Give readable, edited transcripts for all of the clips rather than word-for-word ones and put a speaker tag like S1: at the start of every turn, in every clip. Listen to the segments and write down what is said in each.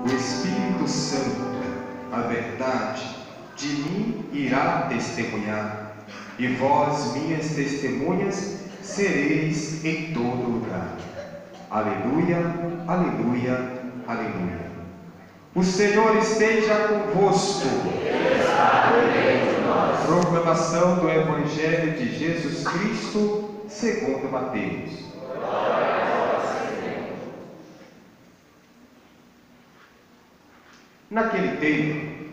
S1: O Espírito Santo, a verdade, de mim irá testemunhar, e vós, minhas testemunhas, sereis em todo lugar. Aleluia, aleluia, aleluia. O Senhor esteja convosco. Proclamação do Evangelho de Jesus Cristo segundo Mateus. Naquele tempo,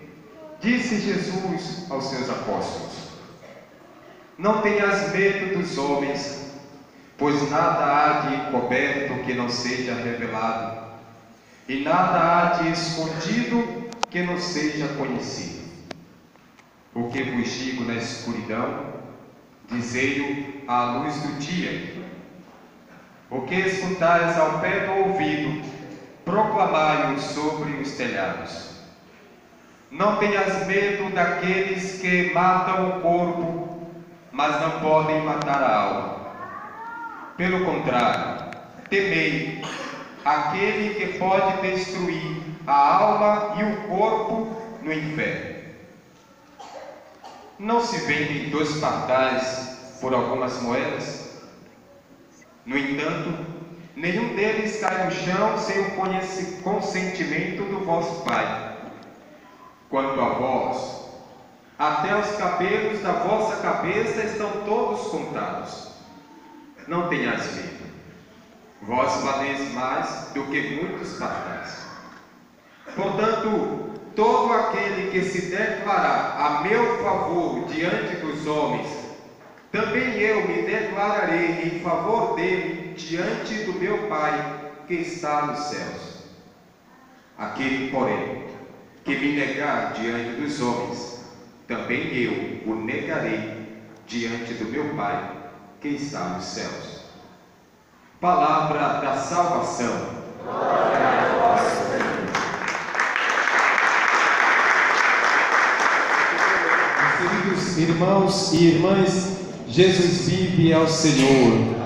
S1: disse Jesus aos seus apóstolos: Não tenhas medo dos homens, pois nada há de encoberto que não seja revelado, e nada há de escondido que não seja conhecido. O que vos digo na escuridão, dizei-o à luz do dia. O que escutais ao pé do ouvido, proclamai-o sobre os telhados. Não tenhas medo daqueles que matam o corpo, mas não podem matar a alma. Pelo contrário, temei aquele que pode destruir a alma e o corpo no inferno. Não se vendem 2 pardais por algumas moedas? No entanto, nenhum deles cai no chão sem o consentimento do vosso Pai. Quanto a vós, até os cabelos da vossa cabeça estão todos contados. Não tenhas medo. Vós valeis mais do que muitos pardais. Portanto, todo aquele que se declarar a meu favor diante dos homens, também eu me declararei em favor dele diante do meu Pai que está nos céus. Aquele, porém, que me negar diante dos homens, também eu o negarei diante do meu Pai que está nos céus. Palavra da salvação. Glória a vós, Senhor. Queridos irmãos e irmãs, Jesus vive ao Senhor.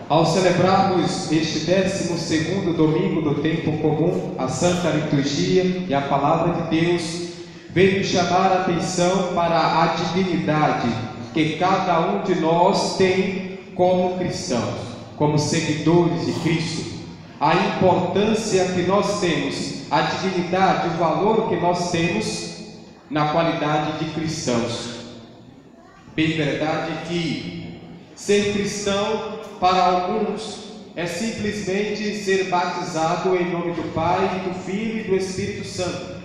S1: Ao celebrarmos este 12º domingo do tempo comum, a Santa Liturgia e a Palavra de Deus, vem nos chamar a atenção para a dignidade que cada um de nós tem como cristãos, como seguidores de Cristo. A importância que nós temos, a dignidade, o valor que nós temos na qualidade de cristãos. Bem verdade que ser cristão para alguns é simplesmente ser batizado em nome do Pai, do Filho e do Espírito Santo,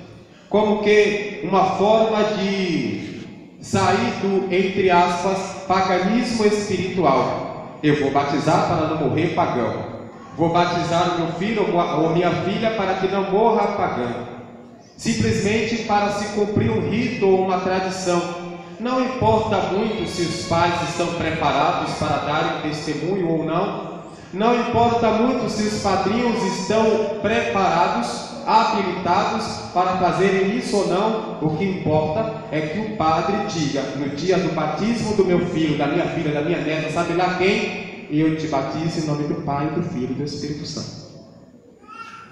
S1: como que uma forma de sair do, entre aspas, paganismo espiritual. Eu vou batizar para não morrer pagão, vou batizar o meu filho ou minha filha para que não morra pagão, simplesmente para se cumprir um rito ou uma tradição. Não importa muito se os pais estão preparados para darem testemunho ou não. Não importa muito se os padrinhos estão preparados, habilitados para fazerem isso ou não. O que importa é que o padre diga, no dia do batismo do meu filho, da minha filha, da minha neta, sabe lá quem? Eu te batizo em nome do Pai, do Filho e do Espírito Santo.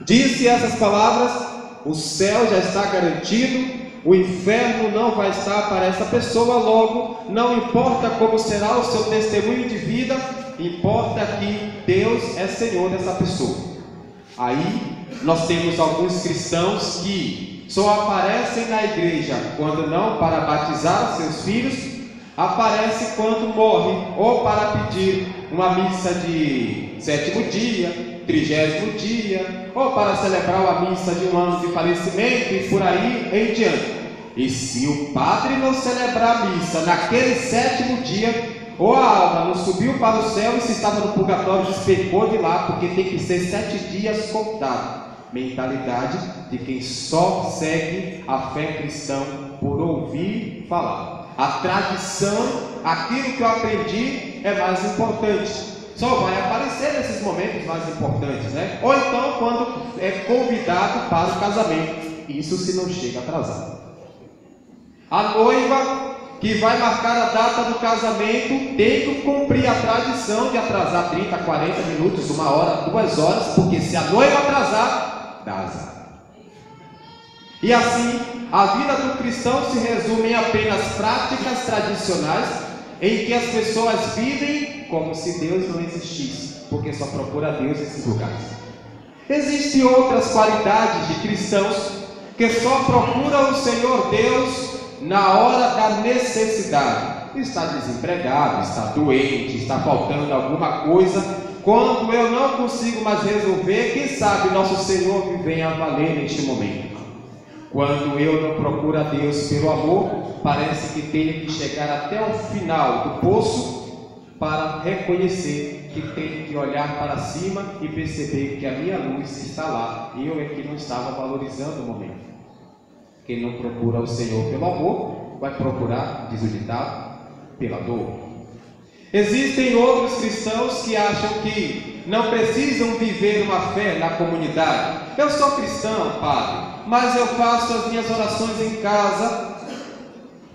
S1: Disse essas palavras, o céu já está garantido. O inferno não vai estar para essa pessoa, logo, não importa como será o seu testemunho de vida, importa que Deus é Senhor dessa pessoa. Aí, nós temos alguns cristãos que só aparecem na igreja quando não para batizar seus filhos, aparece quando morre, ou para pedir uma missa de 7º dia, 30º dia, ou para celebrar uma missa de 1 ano de falecimento e por aí em diante. E se o padre não celebrar a missa naquele 7º dia, ou a alma não subiu para o céu e se estava no purgatório, despegou de lá, porque tem que ser 7 dias contado. Mentalidade de quem só segue a fé cristã por ouvir falar. A tradição, aquilo que eu aprendi é mais importante. Só vai aparecer nesses momentos mais importantes, né? Ou então quando é convidado para o casamento. Isso se não chega atrasado. A noiva que vai marcar a data do casamento, tem que cumprir a tradição de atrasar 30, 40 minutos, 1 hora, 2 horas, porque se a noiva atrasar, dá azar. E assim, a vida do cristão se resume em apenas práticas tradicionais, em que as pessoas vivem como se Deus não existisse, porque só procura Deus nesses lugares. Existem outras qualidades de cristãos que só procuram o Senhor Deus na hora da necessidade. Está desempregado, está doente, está faltando alguma coisa. Quando eu não consigo mais resolver, quem sabe nosso Senhor me venha a valer neste momento. Quando eu não procuro a Deus pelo amor, parece que tenho que chegar até o final do poço para reconhecer que tenho que olhar para cima e perceber que a minha luz está lá. E eu é que não estava valorizando o momento. Quem não procura o Senhor pelo amor, vai procurar, diz o ditado, pela dor. Existem outros cristãos que acham que não precisam viver uma fé na comunidade. Eu sou cristão, padre, mas eu faço as minhas orações em casa,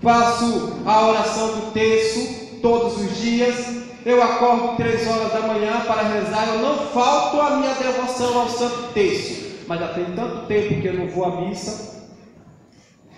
S1: faço a oração do terço todos os dias, eu acordo 3 horas da manhã para rezar, eu não falto a minha devoção ao Santo Terço, mas já tem tanto tempo que eu não vou à missa.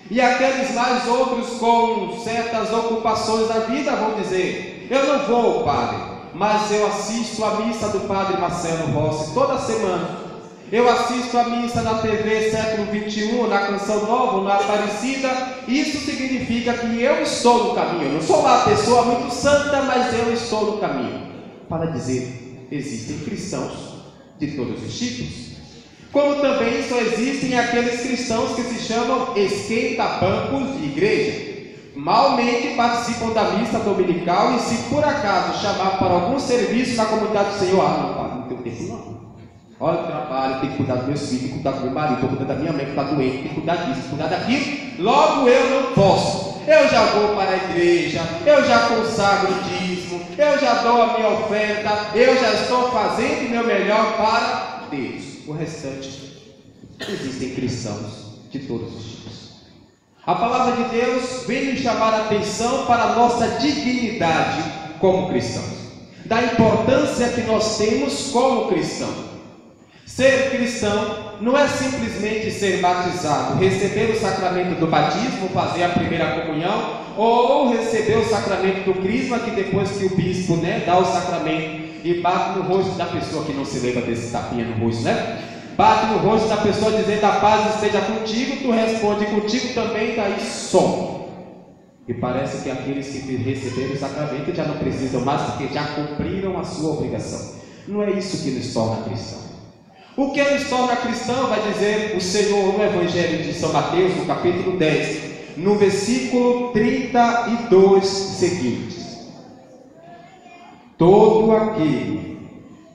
S1: E aqueles mais outros com certas ocupações da vida vão dizer: eu não vou, padre, mas eu assisto a missa do padre Marcelo Rossi toda semana. Eu assisto a missa na TV Século XXI, na Canção Nova, na Aparecida. Isso significa que eu estou no caminho. Eu não sou uma pessoa muito santa, mas eu estou no caminho. Para dizer, existem cristãos de todos os tipos. Como também só existem aqueles cristãos que se chamam esquenta-bancos de igreja. Malmente participam da missa dominical e, se por acaso chamar para algum serviço na comunidade do Senhor, não, padre, não tenho tempo não. Olha o trabalho, tem que cuidar dos meus filhos, tem que cuidar do meu marido, tem que cuidar da minha mãe que está doente, tem que cuidar disso, tem que cuidar daquilo. Logo eu não posso. Eu já vou para a igreja, eu já consagro o dízimo, eu já dou a minha oferta, eu já estou fazendo o meu melhor para Deus. O restante, existem cristãos de todos os tipos. A palavra de Deus vem nos chamar a atenção para a nossa dignidade como cristãos, da importância que nós temos como cristãos. Ser cristão não é simplesmente ser batizado, receber o sacramento do batismo, fazer a primeira comunhão, ou receber o sacramento do crisma, que depois que o bispo dá o sacramento e bate no rosto da pessoa, que não se lembra desse tapinha no rosto, bate no rosto da pessoa dizendo: a paz esteja contigo, tu responde: contigo também, daí some. E parece que aqueles que receberam o sacramento já não precisam mais, porque já cumpriram a sua obrigação. Não é isso que nos torna cristão. O que nos torna cristão, vai dizer o Senhor no Evangelho de São Mateus, no capítulo 10, no versículo 32 seguintes: todo aquele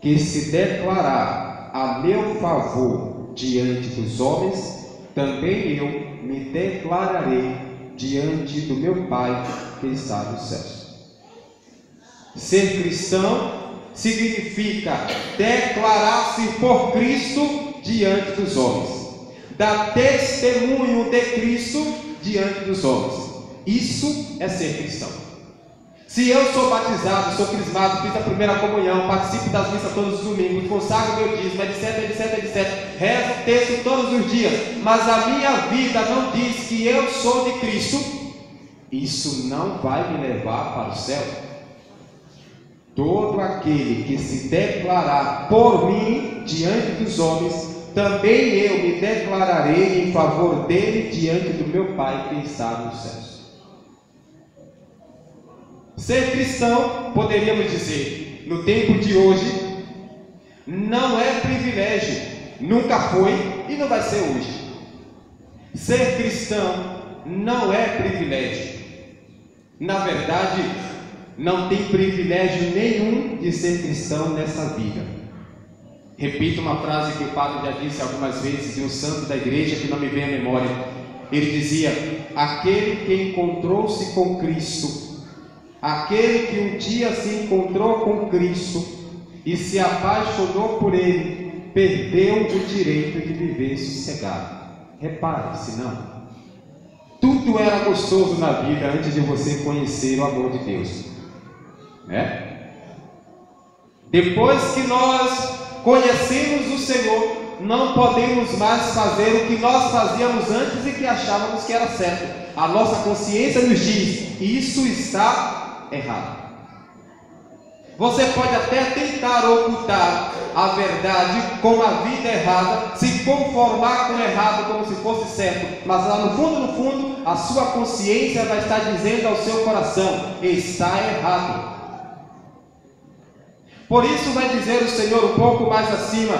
S1: que se declarar a meu favor diante dos homens, também eu me declararei diante do meu Pai que está nos céus. Ser cristão significa declarar-se por Cristo diante dos homens, dar testemunho de Cristo diante dos homens. Isso é ser cristão. Se eu sou batizado, sou crismado, fiz a primeira comunhão, participo das missas todos os domingos, consagro meu dízimo, etc, rezo o texto todos os dias, mas a minha vida não diz que eu sou de Cristo, isso não vai me levar para o céu. Todo aquele que se declarar por mim diante dos homens, também eu me declararei em favor dele diante do meu Pai que está nos céus. Ser cristão, poderíamos dizer, no tempo de hoje, não é privilégio, nunca foi e não vai ser hoje. Ser cristão não é privilégio. Na verdade, não tem privilégio nenhum de ser cristão nessa vida. Repito uma frase que o padre já disse algumas vezes, de um santo da igreja que não me vem à memória. Ele dizia: aquele que encontrou-se com Cristo, aquele que um dia se encontrou com Cristo e se apaixonou por Ele, perdeu o direito de viver sossegado. Repare, se não, tudo tudo era gostoso na vida antes de você conhecer o amor de Deus, né? Depois que nós conhecemos o Senhor, não podemos mais fazer o que nós fazíamos antes e que achávamos que era certo. A nossa consciência nos diz: isso está errado. Você pode até tentar ocultar a verdade com a vida errada, se conformar com o errado como se fosse certo, mas lá no fundo, a sua consciência vai estar dizendo ao seu coração: está errado. Por isso vai dizer o Senhor um pouco mais acima: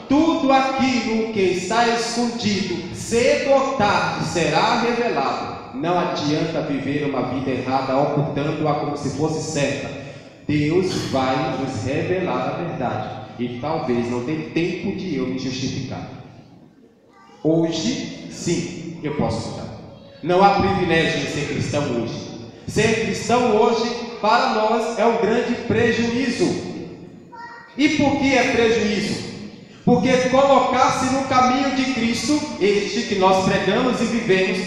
S1: tudo aquilo que está escondido, cedo ou tarde será revelado. Não adianta viver uma vida errada ocultando-a como se fosse certa. Deus vai nos revelar a verdade, e talvez não tenha tempo de eu me justificar. Hoje, sim, eu posso mudar. Não há privilégio em ser cristão hoje. Ser cristão hoje, para nós, é um grande prejuízo. E por que é prejuízo? Porque colocar-se no caminho de Cristo, este que nós pregamos e vivemos,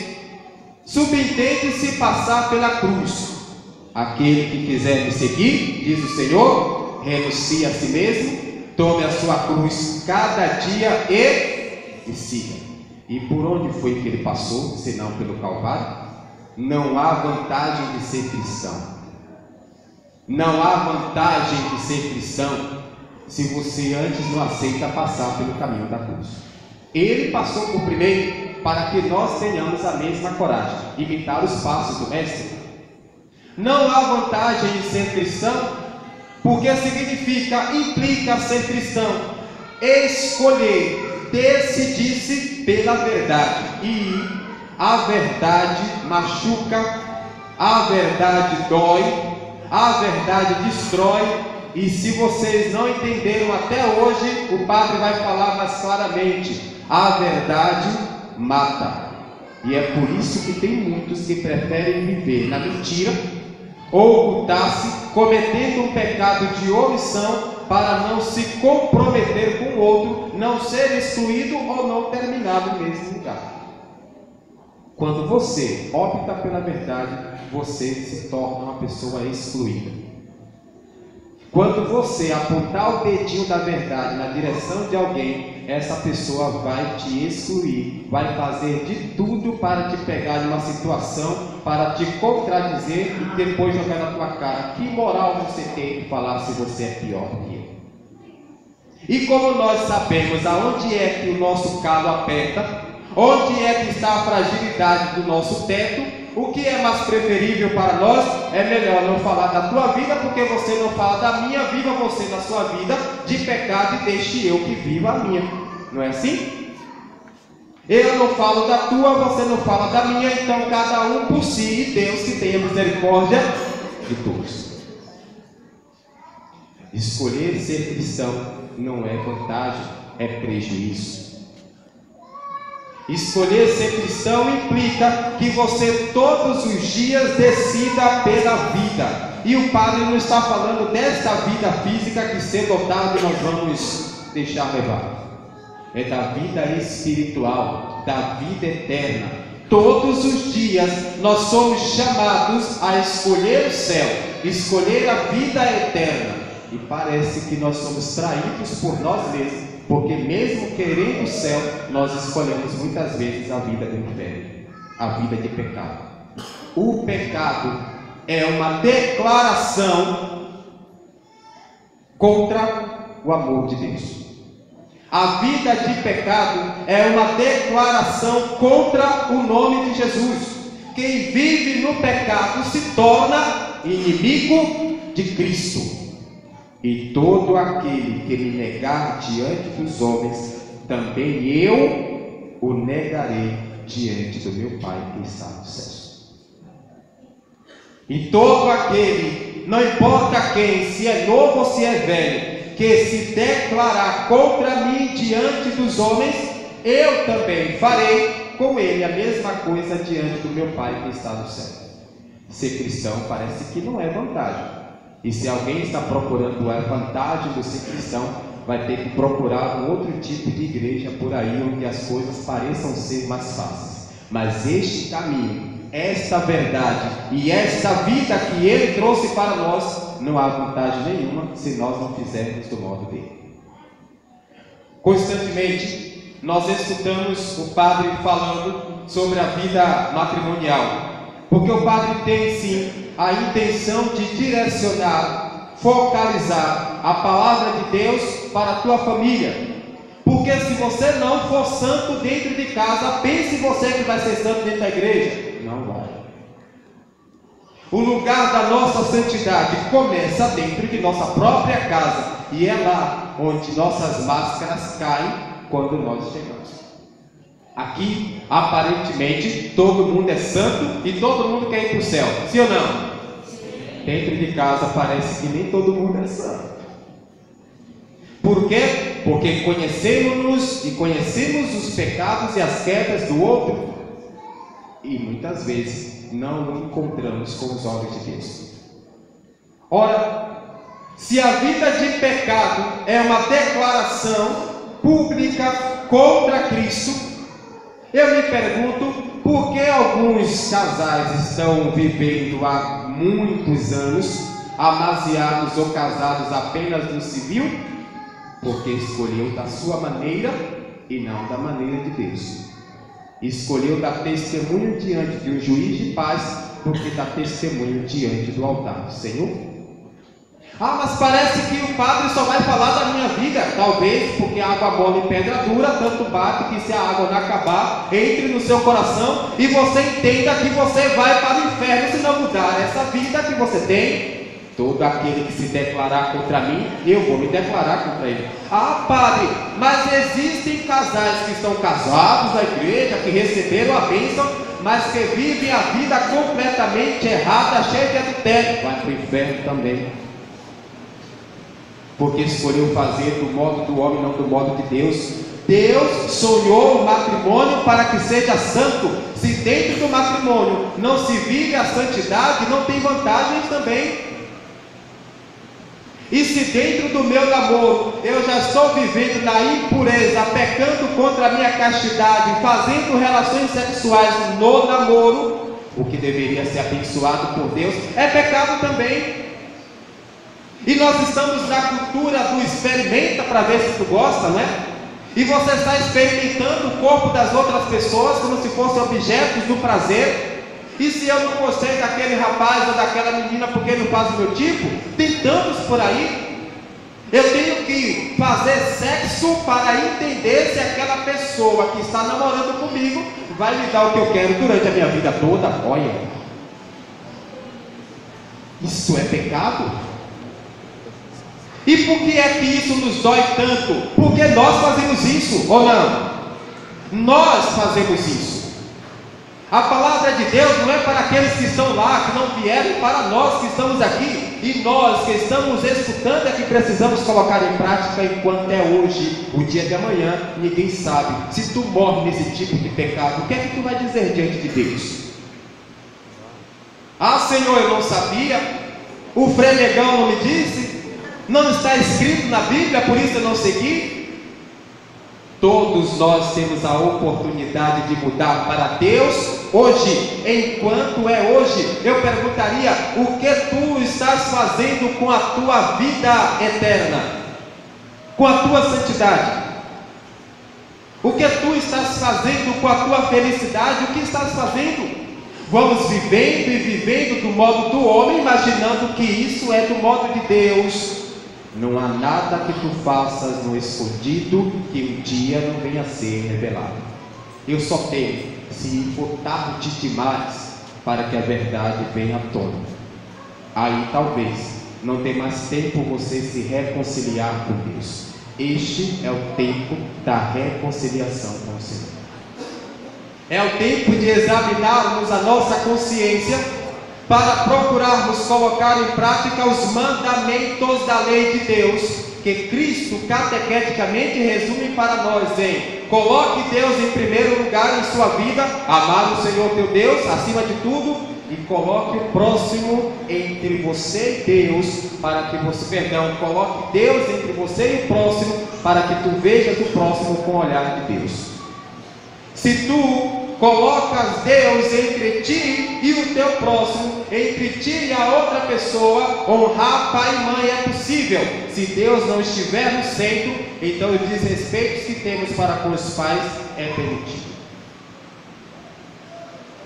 S1: subentende-se passar pela cruz. Aquele que quiser me seguir, diz o Senhor, renuncie a si mesmo, tome a sua cruz cada dia e me siga. E por onde foi que ele passou, senão pelo Calvário? Não há vantagem de ser cristão. Não há vantagem de ser cristão se você antes não aceita passar pelo caminho da cruz. Ele passou por primeiro para que nós tenhamos a mesma coragem, imitar os passos do Mestre. Não há vantagem em ser cristão, porque implica ser cristão, escolher, decidir-se pela verdade. E a verdade machuca, a verdade dói, a verdade destrói. E se vocês não entenderam até hoje, o padre vai falar mais claramente: a verdade mata. E é por isso que tem muitos que preferem viver na mentira, ocultar-se, cometendo um pecado de omissão, para não se comprometer com o outro, não ser excluído ou não terminar no mesmo lugar. Quando você opta pela verdade, você se torna uma pessoa excluída. Quando você apontar o dedinho da verdade na direção de alguém, essa pessoa vai te excluir, vai fazer de tudo para te pegar em uma situação, para te contradizer e depois jogar na tua cara: que moral você tem de falar se você é pior que eu? E como nós sabemos aonde é que o nosso calo aperta, onde é que está a fragilidade do nosso teto, o que é mais preferível para nós? É melhor não falar da tua vida, porque você não fala da minha, viva você na sua vida de pecado e deixe eu que viva a minha. Não é assim? Eu não falo da tua, você não fala da minha, então cada um por si, e Deus que tenha misericórdia de todos. Escolher ser cristão não é vantagem, é prejuízo. Escolher ser cristão implica que você todos os dias decida pela vida. E o padre não está falando desta vida física que cedo ou tarde nós vamos deixar levar. É da vida espiritual, da vida eterna. Todos os dias nós somos chamados a escolher o céu, escolher a vida eterna. E parece que nós somos traídos por nós mesmos, porque mesmo querendo o céu, nós escolhemos muitas vezes a vida do inferno, a vida de pecado. O pecado é uma declaração contra o amor de Deus. A vida de pecado é uma declaração contra o nome de Jesus. Quem vive no pecado se torna inimigo de Cristo. E todo aquele que me negar diante dos homens, também eu o negarei diante do meu Pai que está nos céus. E todo aquele, não importa quem, se é novo ou se é velho, que se declarar contra mim diante dos homens, eu também farei com ele a mesma coisa diante do meu Pai que está no céu. Ser cristão parece que não é vantagem. E se alguém está procurando a vantagem do ser cristão, vai ter que procurar um outro tipo de igreja por aí, onde as coisas pareçam ser mais fáceis. Mas este caminho esta verdade e esta vida que Ele trouxe para nós, não há vantagem nenhuma se nós não fizermos do modo dele. Constantemente nós escutamos o padre falando sobre a vida matrimonial, porque o padre tem sim a intenção de direcionar, focalizar a palavra de Deus para a tua família. Porque se você não for santo dentro de casa, pense você que vai ser santo dentro da igreja. Não vai. O lugar da nossa santidade começa dentro de nossa própria casa, e é lá onde nossas máscaras caem quando nós chegamos. Aqui, aparentemente, todo mundo é santo e todo mundo quer ir para o céu. Sim ou não? Sim. Dentro de casa parece que nem todo mundo é santo. Por quê? Porque conhecemos-nos e conhecemos os pecados e as quedas do outro, e muitas vezes não o encontramos com os olhos de Deus. Ora, se a vida de pecado é uma declaração pública contra Cristo, eu me pergunto por que alguns casais estão vivendo há muitos anos, amasiados ou casados apenas no civil, porque escolheu da sua maneira e não da maneira de Deus. Escolheu dar testemunho diante de um juiz de paz, porque dá testemunho diante do altar do Senhor. Ah, mas parece que o padre só vai falar da minha vida. Talvez porque a água mole em pedra dura, tanto bate que se a água não acabar, entre no seu coração e você entenda que você vai para o inferno se não mudar essa vida que você tem. Todo aquele que se declarar contra mim, eu vou me declarar contra ele. Ah, padre, mas existem casais que estão casados na igreja, que receberam a bênção, mas que vivem a vida completamente errada, cheia de adultério. Vai para o inferno também. Porque escolheu fazer do modo do homem, não do modo de Deus. Deus sonhou o matrimônio para que seja santo. Se dentro do matrimônio não se vive a santidade, não tem vantagens também. E se dentro do meu namoro eu já estou vivendo na impureza, pecando contra a minha castidade, fazendo relações sexuais no namoro, o que deveria ser abençoado por Deus é pecado também. E nós estamos na cultura do experimenta para ver se tu gosta, né? E você está experimentando o corpo das outras pessoas como se fossem objetos do prazer. E se eu não gostei daquele rapaz ou daquela menina porque não faz o meu tipo, tem tantos por aí. Eu tenho que fazer sexo para entender se aquela pessoa que está namorando comigo vai me dar o que eu quero durante a minha vida toda. Olha, isso é pecado? E por que é que isso nos dói tanto? Porque nós fazemos isso, ou não? Nós fazemos isso. A palavra de Deus não é para aqueles que estão lá, que não vieram, para nós que estamos aqui. E nós que estamos escutando é que precisamos colocar em prática enquanto é hoje, o dia de amanhã, ninguém sabe. Se tu morre nesse tipo de pecado, o que é que tu vai dizer diante de Deus? Ah, Senhor, eu não sabia. O Frei Negão não me disse. Não está escrito na Bíblia, por isso eu não segui. Todos nós temos a oportunidade de mudar para Deus hoje, enquanto é hoje. Eu perguntaria: o que tu estás fazendo com a tua vida eterna? Com a tua santidade? O que tu estás fazendo com a tua felicidade? O que estás fazendo? Vamos vivendo e vivendo do modo do homem, imaginando que isso é do modo de Deus. Não há nada que tu faças no escondido que um dia não venha a ser revelado. Eu só tenho, se for tarde demais, para que a verdade venha à tona. Aí talvez não tenha mais tempo você se reconciliar com Deus. Este é o tempo da reconciliação com o Senhor. É o tempo de examinarmos a nossa consciência para procurarmos colocar em prática os mandamentos da lei de Deus, que Cristo catequeticamente resume para nós em: coloque Deus em primeiro lugar em sua vida, amar o Senhor teu Deus acima de tudo, e coloque o próximo entre você e Deus, para que você, coloque Deus entre você e o próximo, para que tu vejas o próximo com o olhar de Deus. Se tu colocas Deus entre ti e o teu próximo, entre ti e a outra pessoa, honrar pai e mãe é possível. Se Deus não estiver no centro, então os desrespeitos que temos para com os pais é permitido.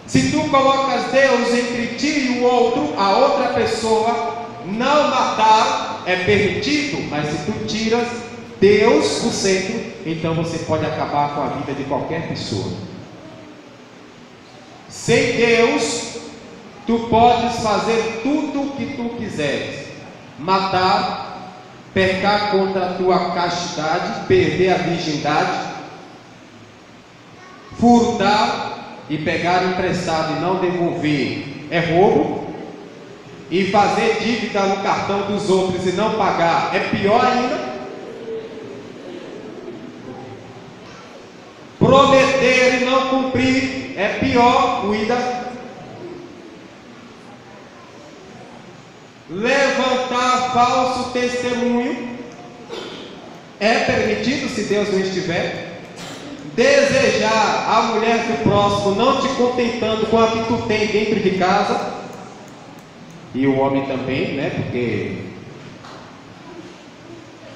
S1: Se tu colocas Deus entre ti e o outro, a outra pessoa, não matar é permitido, mas se tu tiras Deus do centro, então você pode acabar com a vida de qualquer pessoa. Sem Deus, tu podes fazer tudo o que tu quiseres: matar, pecar contra a tua castidade, perder a virgindade, furtar e pegar emprestado e não devolver é roubo, e fazer dívida no cartão dos outros e não pagar é pior ainda. Prometer e não cumprir é pior, cuida. Levantar falso testemunho é permitido se Deus não estiver. Desejar a mulher do próximo, não te contentando com a que tu tem dentro de casa, e o homem também, né? Porque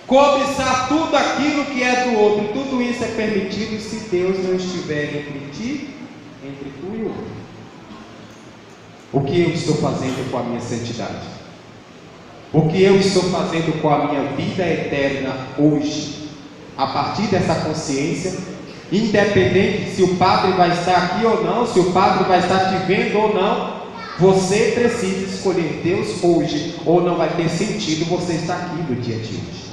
S1: cobiçar tudo aquilo que é do outro, tudo isso é permitido se Deus não estiver entre ti, entre tu e o outro. O que eu estou fazendo com a minha santidade? O que eu estou fazendo com a minha vida eterna hoje? A partir dessa consciência, independente se o padre vai estar aqui ou não, se o padre vai estar te vendo ou não, você precisa escolher Deus hoje, ou não vai ter sentido você estar aqui no dia de hoje.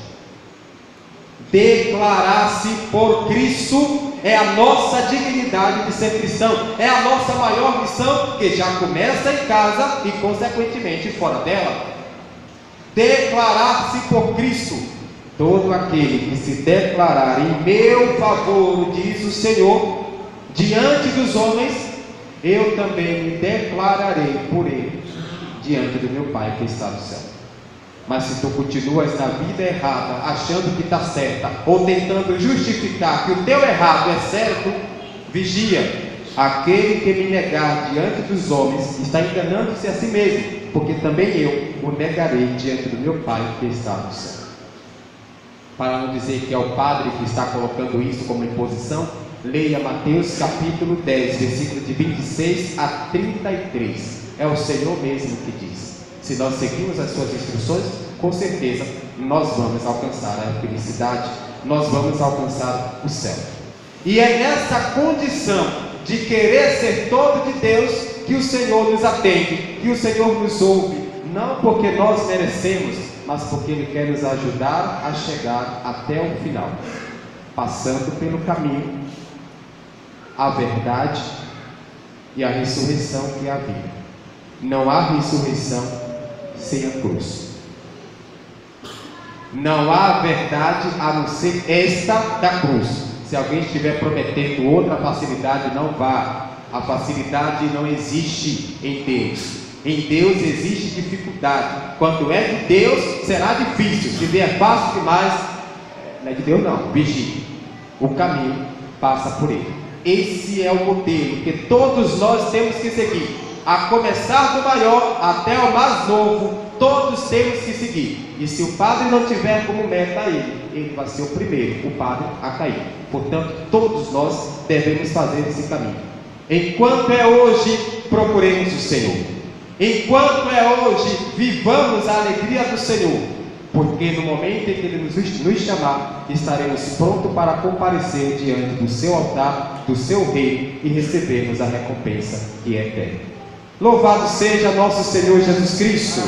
S1: Declarar-se por Cristo é a nossa dignidade de ser cristão, é a nossa maior missão, que já começa em casa e consequentemente fora dela. Declarar-se por Cristo: todo aquele que se declarar em meu favor, diz o Senhor, diante dos homens, eu também me declararei por ele diante do meu Pai que está no céu. Mas se tu continuas na vida errada, achando que está certa, ou tentando justificar que o teu errado é certo, vigia. Aquele que me negar diante dos homens está enganando-se a si mesmo, porque também eu o negarei diante do meu Pai que está no céu. Para não dizer que é o padre que está colocando isso como imposição, leia Mateus capítulo 10, versículo de 26 a 33. É o Senhor mesmo que diz. Se nós seguirmos as suas instruções, com certeza nós vamos alcançar a felicidade, nós vamos alcançar o céu. E é nessa condição de querer ser todo de Deus que o Senhor nos atende, que o Senhor nos ouve, não porque nós merecemos, mas porque Ele quer nos ajudar a chegar até o final, passando pelo caminho, a verdade e a ressurreição que é a vida. Não há ressurreição sem a cruz. Não há verdade a não ser esta da cruz. Se alguém estiver prometendo outra facilidade, não vá. A facilidade não existe em Deus. Em Deus existe dificuldade. Quando é de Deus, será difícil. Se vier fácil demais, não é de Deus não. Vigie. O caminho passa por ele. Esse é o modelo que todos nós temos que seguir. A começar do maior até o mais novo, todos temos que seguir. E se o padre não tiver como meta ele vai ser o primeiro, o padre, a cair. Portanto, todos nós devemos fazer esse caminho. Enquanto é hoje, procuremos o Senhor. Enquanto é hoje, vivamos a alegria do Senhor. Porque no momento em que Ele nos chamar, estaremos prontos para comparecer diante do seu altar, do seu reino, e recebermos a recompensa que é eterna. Louvado seja nosso Senhor Jesus Cristo.